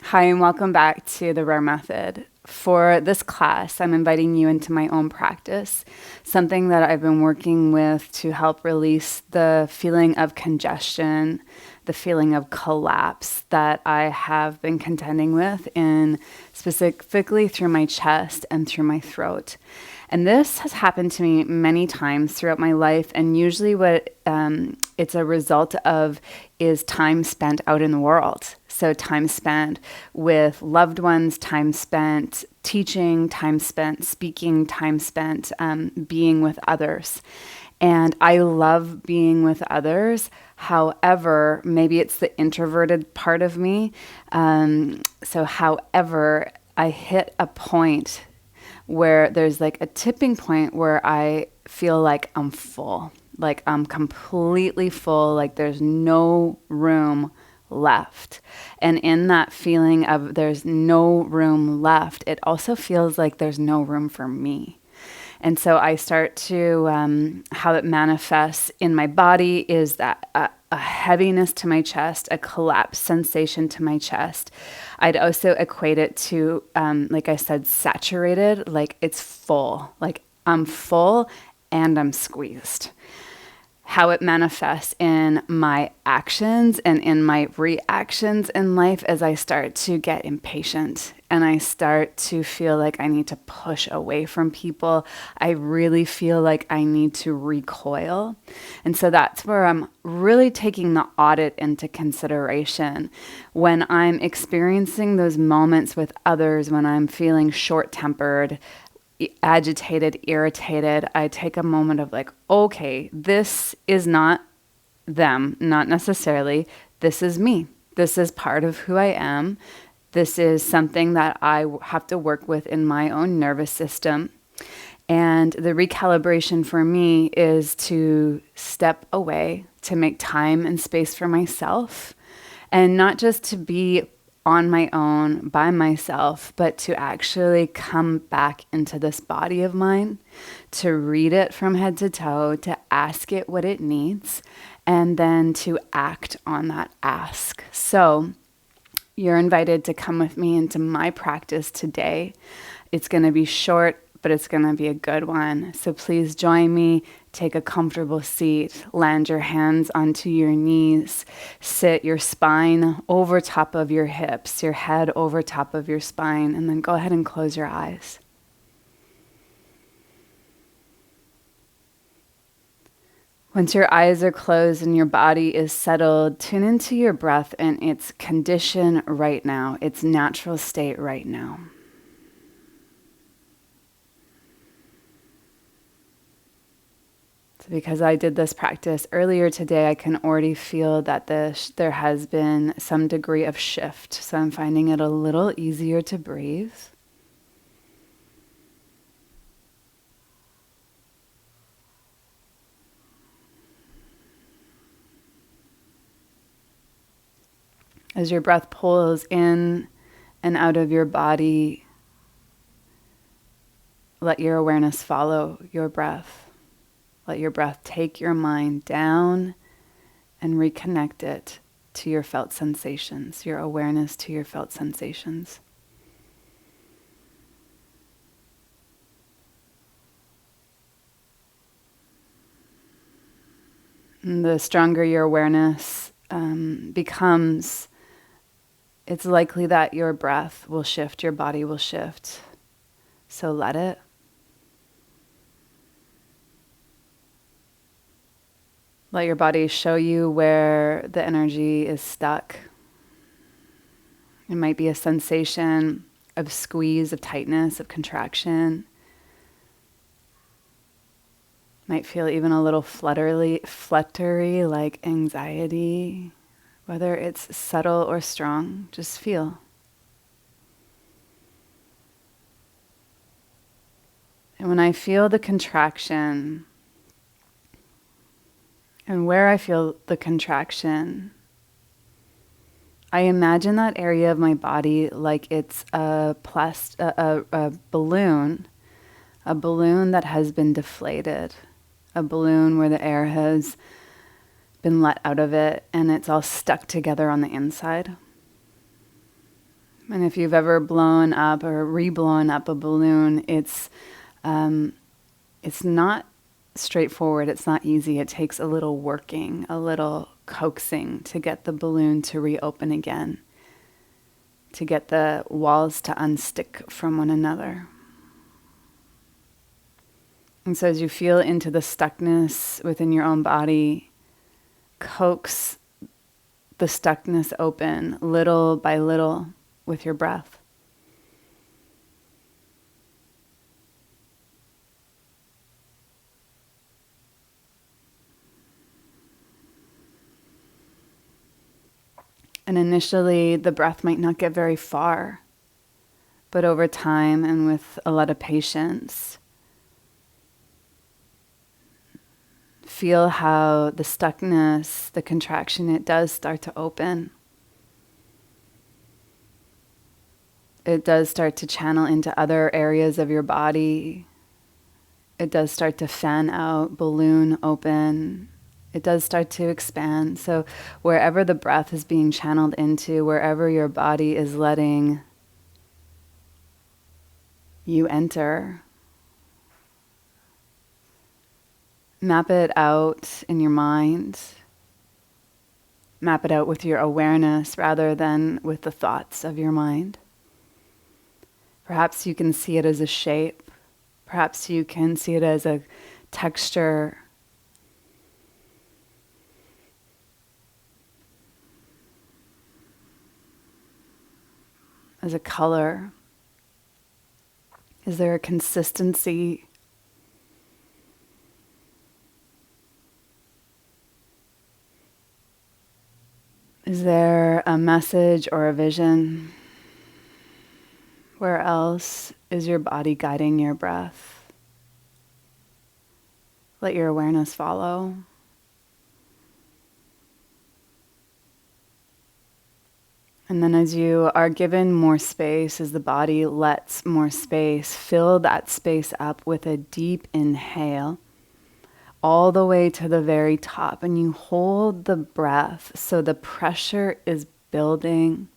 Hi, and welcome back to the Rare Method. For this class, I'm inviting you into my own practice, something that I've been working with to help release the feeling of congestion, the feeling of collapse that I have been contending with, in specifically through my chest and through my throat. And this has happened to me many times throughout my life. And usually what it's a result of is time spent out in the world. So time spent with loved ones, time spent teaching, time spent speaking, time spent being with others. And I love being with others. However, maybe it's the introverted part of me. However, I hit a point where there's like a tipping point where I feel like I'm full, like I'm completely full, like there's no room left. And in that feeling of there's no room left, it also feels like there's no room for me. And so I start to, how it manifests in my body is that a heaviness to my chest, a collapse sensation to my chest. I'd also equate it to, like I said, saturated, like it's full, like I'm full and I'm squeezed. How it manifests in my actions and in my reactions in life as I start to get impatient and I start to feel like I need to push away from people. I really feel like I need to recoil. And so that's where I'm really taking the audit into consideration. When I'm experiencing those moments with others, when I'm feeling short-tempered, agitated, irritated, I take a moment of like, okay, this is not them, not necessarily. This is me. This is part of who I am. This is something that I have to work with in my own nervous system. And the recalibration for me is to step away, to make time and space for myself, and not just to be on my own, by myself, but to actually come back into this body of mine, to read it from head to toe, to ask it what it needs, and then to act on that ask. So you're invited to come with me into my practice today. It's going to be short, but it's going to be a good one. So please join me. Take a comfortable seat, land your hands onto your knees, sit your spine over top of your hips, your head over top of your spine, and then go ahead and close your eyes. Once your eyes are closed and your body is settled, tune into your breath and its condition right now, its natural state right now. Because I did this practice earlier today, I can already feel that there has been some degree of shift. So I'm finding it a little easier to breathe. As your breath pulls in and out of your body, let your awareness follow your breath. Let your breath take your mind down and reconnect it to your felt sensations, your awareness to your felt sensations. And the stronger your awareness becomes, it's likely that your breath will shift, your body will shift. So let it. Let your body show you where the energy is stuck. It might be a sensation of squeeze, of tightness, of contraction. Might feel even a little fluttery, like anxiety. Whether it's subtle or strong, just feel. And when I feel the contraction, and where I feel the contraction, I imagine that area of my body like it's a balloon that has been deflated, a balloon where the air has been let out of it and it's all stuck together on the inside. And if you've ever blown up or re-blown up a balloon, it's not straightforward. It's not easy. It takes a little working, a little coaxing to get the balloon to reopen again, to get the walls to unstick from one another. And so as you feel into the stuckness within your own body, coax the stuckness open little by little with your breath. And initially, the breath might not get very far, but over time and with a lot of patience, feel how the stuckness, the contraction, it does start to open. It does start to channel into other areas of your body. It does start to fan out, balloon open. It does start to expand. So wherever the breath is being channeled into, wherever your body is letting you enter, map it out in your mind. Map it out with your awareness rather than with the thoughts of your mind. Perhaps you can see it as a shape. Perhaps you can see it as a texture. As a color. Is there a consistency? Is there a message or a vision? Where else is your body guiding your breath? Let your awareness follow. And then as you are given more space, as the body lets more space, fill that space up with a deep inhale all the way to the very top. And you hold the breath so the pressure is building.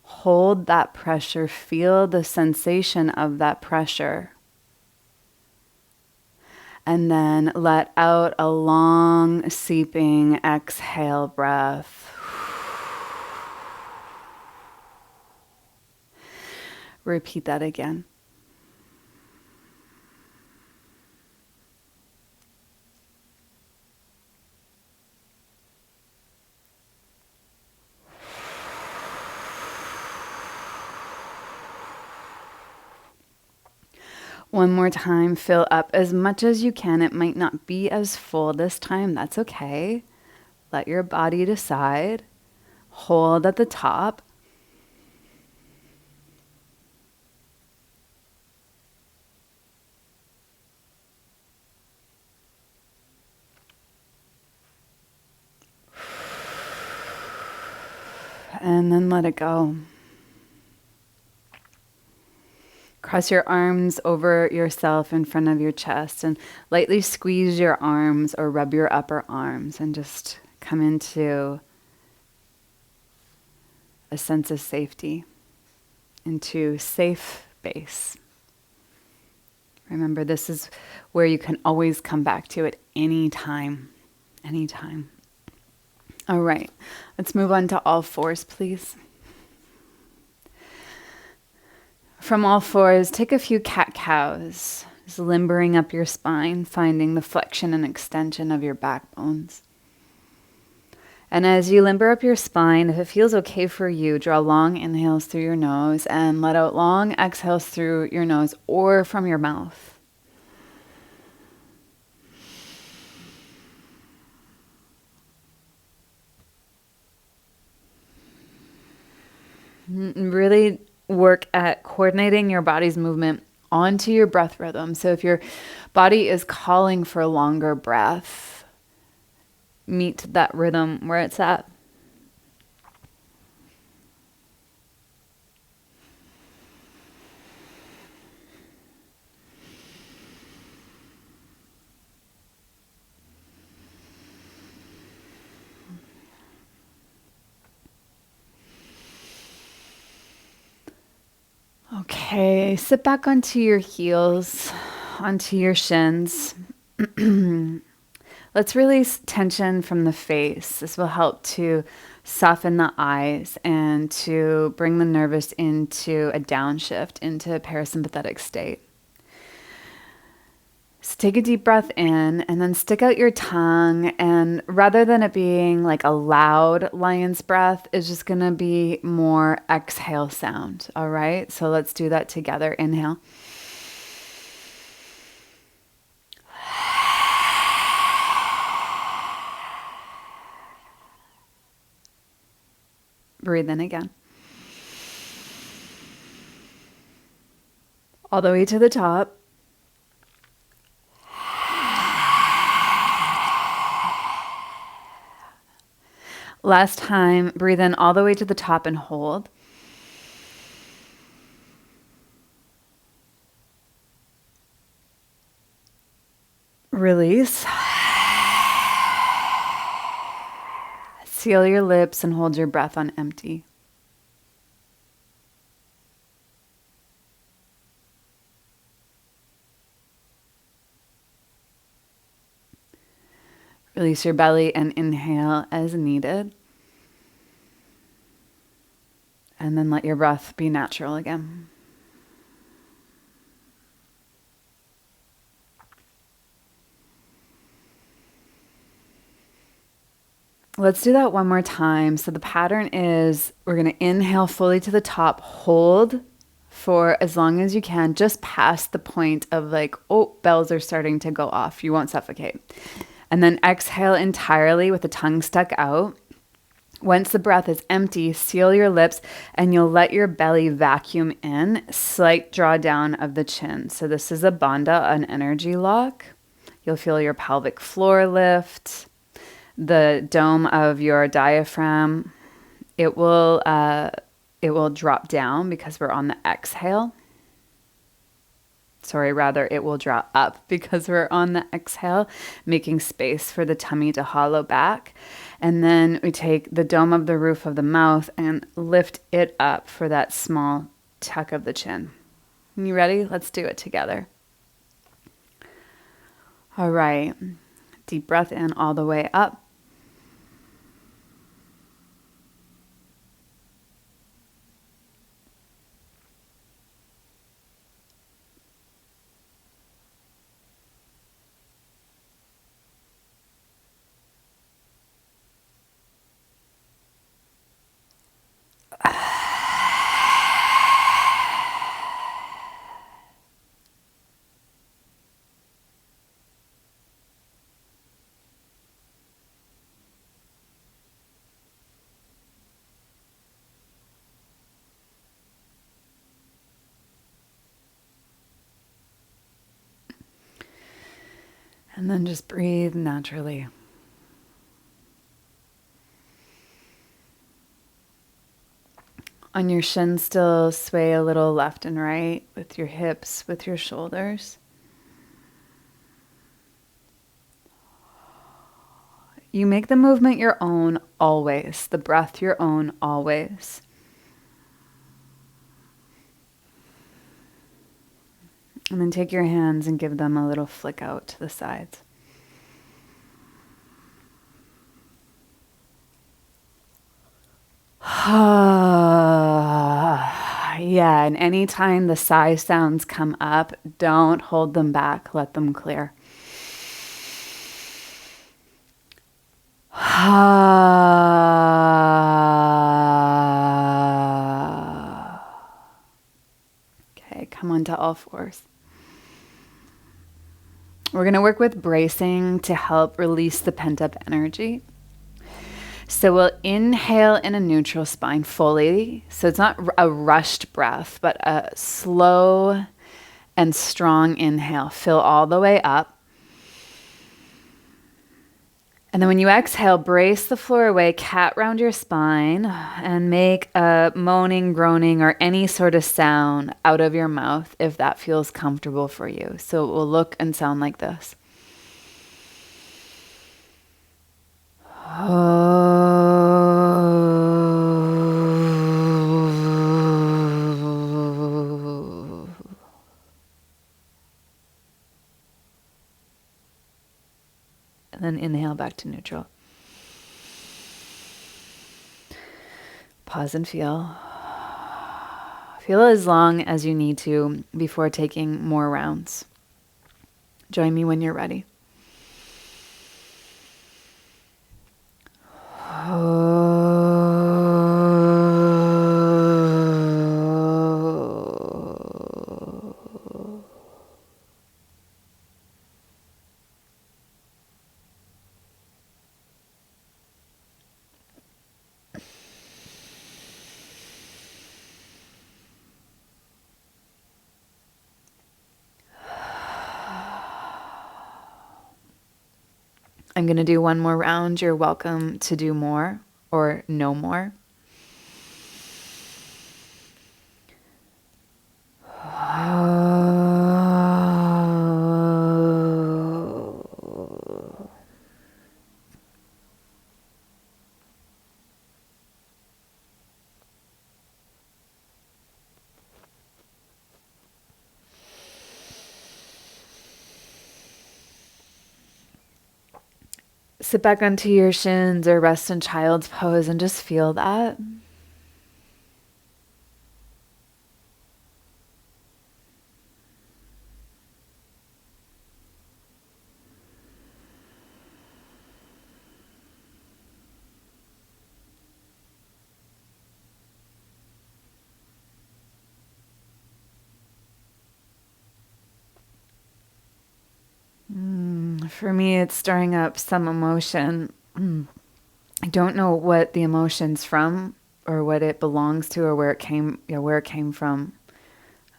Hold that pressure, feel the sensation of that pressure. And then let out a long, seeping exhale breath. Repeat that again. One more time, fill up as much as you can. It might not be as full this time. That's okay. Let your body decide. Hold at the top. And then let it go. Cross your arms over yourself in front of your chest and lightly squeeze your arms or rub your upper arms and just come into a sense of safety, into safe base. Remember, this is where you can always come back to at any time. Anytime. All right, let's move on to all fours, please. From all fours, take a few cat-cows, just limbering up your spine, finding the flexion and extension of your backbones. And as you limber up your spine, if it feels okay for you, draw long inhales through your nose and let out long exhales through your nose or from your mouth. Really work at coordinating your body's movement onto your breath rhythm. So if your body is calling for longer breath, meet that rhythm where it's at. Okay, sit back onto your heels, onto your shins. Let's release tension from the face. This will help to soften the eyes and to bring the nervous into a downshift, into a parasympathetic state. So take a deep breath in and then stick out your tongue. And rather than it being like a loud lion's breath, it's just going to be more exhale sound. All right. So let's do that together. Inhale. Breathe in again. All the way to the top. Last time, breathe in all the way to the top and hold. Release. Seal your lips and hold your breath on empty. Release your belly and inhale as needed. And then let your breath be natural again. Let's do that one more time. So the pattern is we're going to inhale fully to the top, hold for as long as you can, just past the point of like, oh, bells are starting to go off. You won't suffocate. And then exhale entirely with the tongue stuck out. Once the breath is empty, seal your lips and you'll let your belly vacuum in, slight drawdown of the chin. So this is a bandha, an energy lock. You'll feel your pelvic floor lift. The dome of your diaphragm, it will drop down because we're on the exhale. It will draw up because we're on the exhale, making space for the tummy to hollow back. And then we take the dome of the roof of the mouth and lift it up for that small tuck of the chin. You ready? Let's do it together. All right. Deep breath in all the way up. And then just breathe naturally. On your shins, still sway a little left and right with your hips, with your shoulders. You make the movement your own always, the breath your own always. And then take your hands and give them a little flick out to the sides. Yeah, and anytime the sigh sounds come up, don't hold them back. Let them clear. Okay, come on to all fours. We're going to work with bracing to help release the pent-up energy. So we'll inhale in a neutral spine fully. So it's not a rushed breath, but a slow and strong inhale. Fill all the way up. And then when you exhale, brace the floor away, cat round your spine, and make a moaning, groaning, or any sort of sound out of your mouth if that feels comfortable for you. So it will look and sound like this. And inhale back to neutral. Pause and feel. Feel as long as you need to before taking more rounds. Join me when you're ready. I'm going to do one more round. You're welcome to do more or no more. Sit back onto your shins or rest in child's pose and just feel that. For me, it's stirring up some emotion. I don't know what the emotion's from or what it belongs to or where it came from.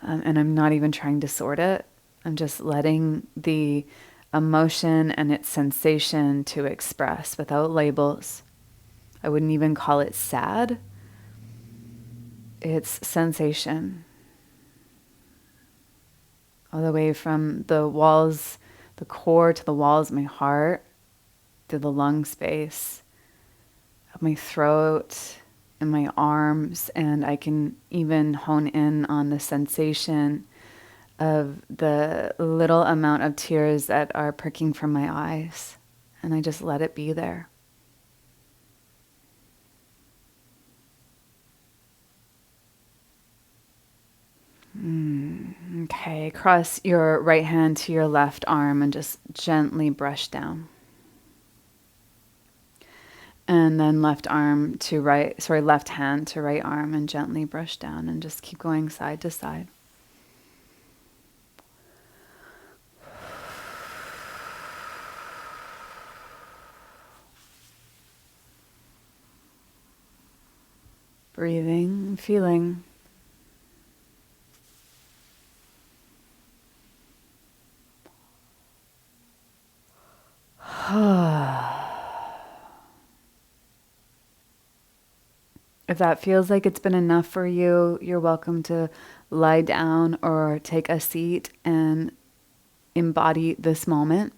And I'm not even trying to sort it. I'm just letting the emotion and its sensation to express without labels. I wouldn't even call it sad. It's sensation. All the way from the walls, the core to the walls of my heart, to the lung space of my throat and my arms. And I can even hone in on the sensation of the little amount of tears that are perking from my eyes. And I just let it be there. Okay, cross your right hand to your left arm and just gently brush down. And then left hand to right arm and gently brush down and just keep going side to side. Breathing, feeling. If that feels like it's been enough for you, you're welcome to lie down or take a seat and embody this moment.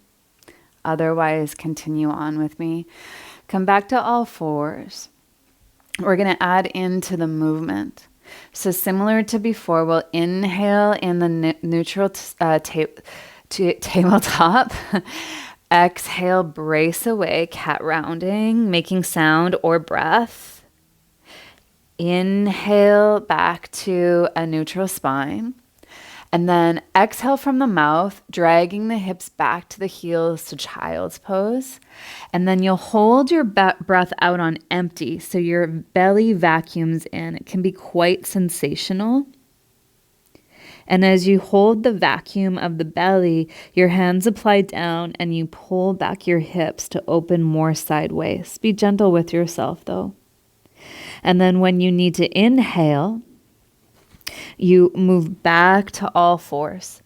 Otherwise, continue on with me. Come back to all fours. We're going to add into the movement. So similar to before, we'll inhale in the neutral tabletop. Exhale, brace away, cat rounding, making sound or breath. Inhale back to a neutral spine. And then exhale from the mouth, dragging the hips back to the heels to child's pose. And then you'll hold your breath out on empty, so your belly vacuums in. It can be quite sensational. And as you hold the vacuum of the belly, your hands apply down and you pull back your hips to open more sideways. Be gentle with yourself, though. And then when you need to inhale, you move back to all fours.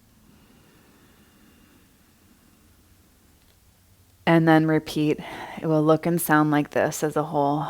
And then repeat. It will look and sound like this as a whole.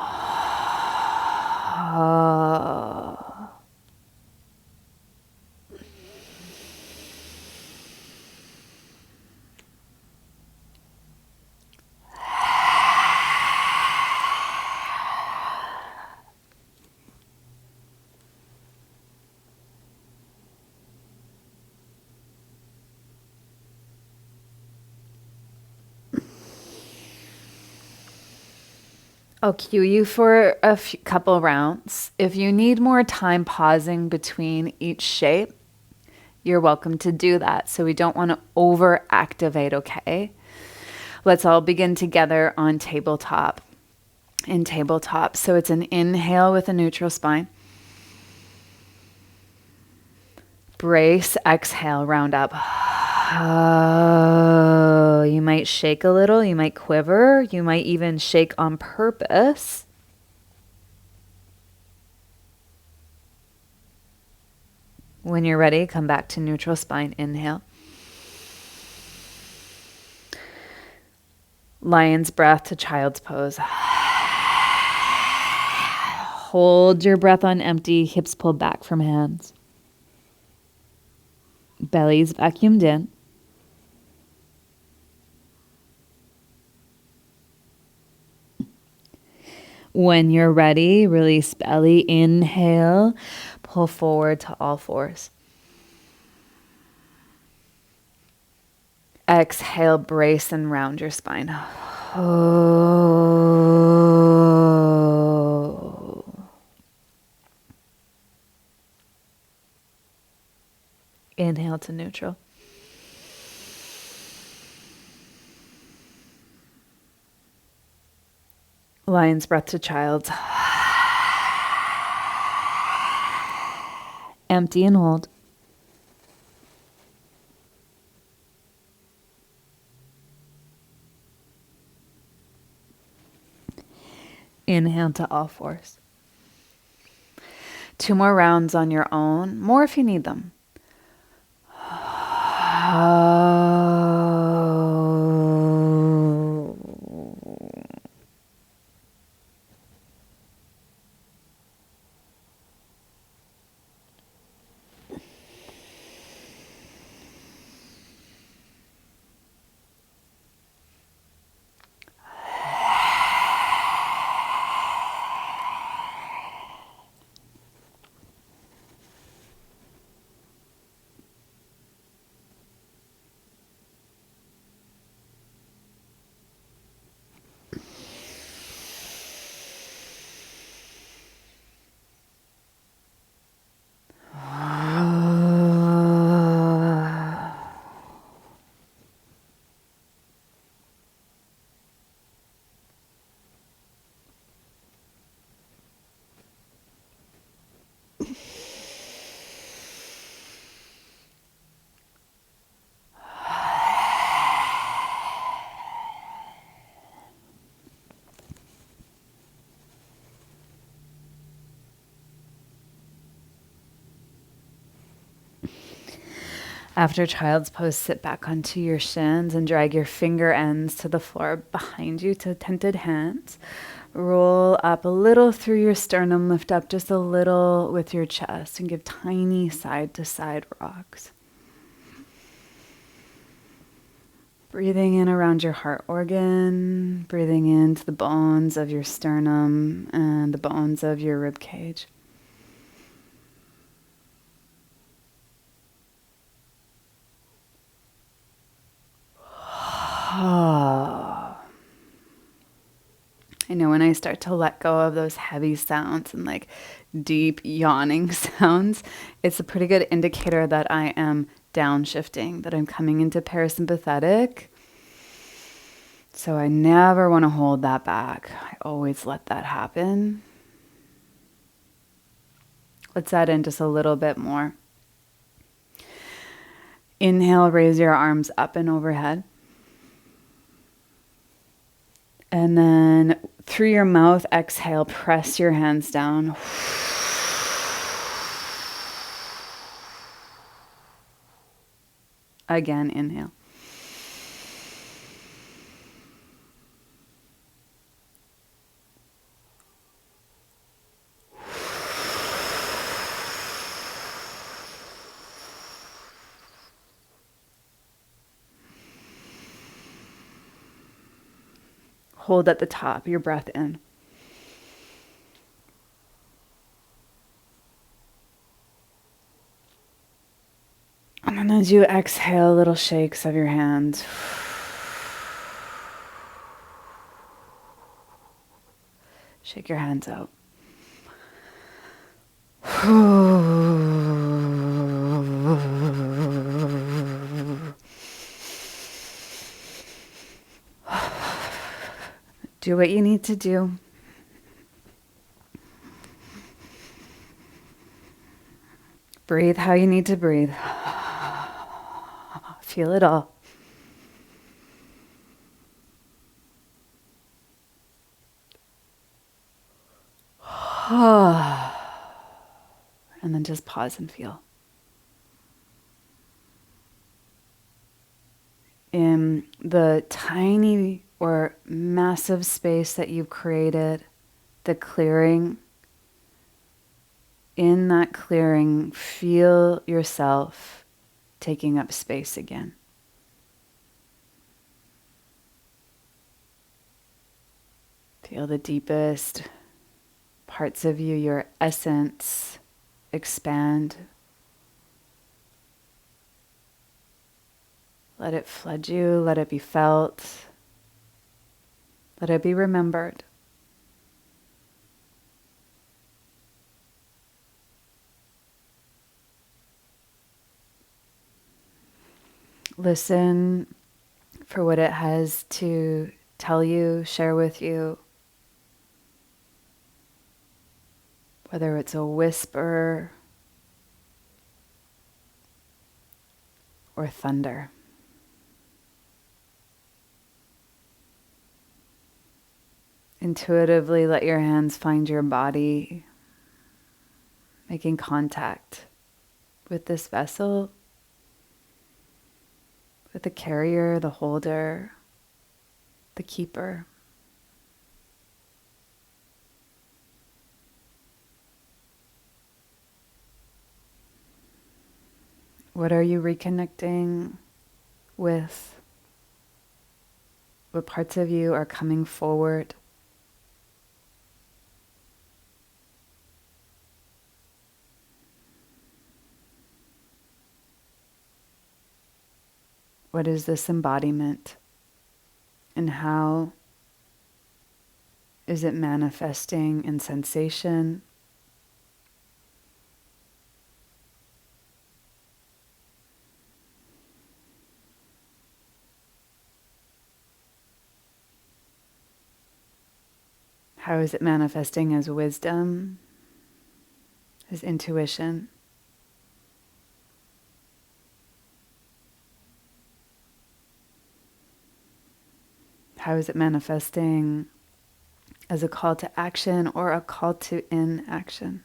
I'll cue you for a couple rounds. If you need more time pausing between each shape, you're welcome to do that. So we don't want to over activate, okay? Let's all begin together on tabletop. In tabletop. So it's an inhale with a neutral spine. Brace, exhale, round up. Oh, you might shake a little, you might quiver, you might even shake on purpose. When you're ready, come back to neutral spine. Inhale. Lion's breath to child's pose. Hold your breath on empty, hips pulled back from hands. Belly's vacuumed in. When you're ready, release belly. Inhale, pull forward to all fours. Exhale, brace and round your spine. Oh. Inhale to neutral. Lion's breath to child's. Empty and hold. Inhale to all fours. 2 more rounds on your own, more if you need them. After child's pose, sit back onto your shins and drag your finger ends to the floor behind you to tented hands. Roll up a little through your sternum, lift up just a little with your chest and give tiny side to side rocks. Breathing in around your heart organ, breathing into the bones of your sternum and the bones of your rib cage. I know when I start to let go of those heavy sounds and like deep yawning sounds, it's a pretty good indicator that I am downshifting, that I'm coming into parasympathetic. So I never want to hold that back. I always let that happen. Let's add in just a little bit more. Inhale, raise your arms up and overhead. And then through your mouth, exhale, press your hands down. Again, inhale. Hold at the top, your breath in. And then as you exhale, little shakes of your hands. Shake your hands out. Do what you need to do. Breathe how you need to breathe. Feel it all. And then just pause and feel. In the tiny or massive space that you've created, the clearing, in that clearing, feel yourself taking up space again. Feel the deepest parts of you, your essence, expand. Let it flood you, let it be felt, let it be remembered. Listen for what it has to tell you, share with you. Whether it's a whisper or thunder. Intuitively let your hands find your body, making contact with this vessel, with the carrier, the holder, the keeper. What are you reconnecting with? What parts of you are coming forward? What is this embodiment? And how is it manifesting in sensation? How is it manifesting as wisdom, as intuition? How is it manifesting as a call to action or a call to inaction?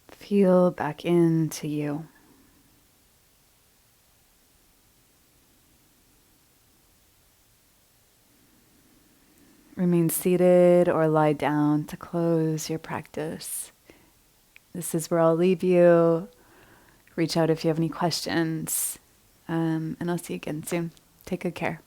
Feel back into you. Remain seated or lie down to close your practice. This is where I'll leave you. Reach out if you have any questions. And I'll see you again soon. Take good care.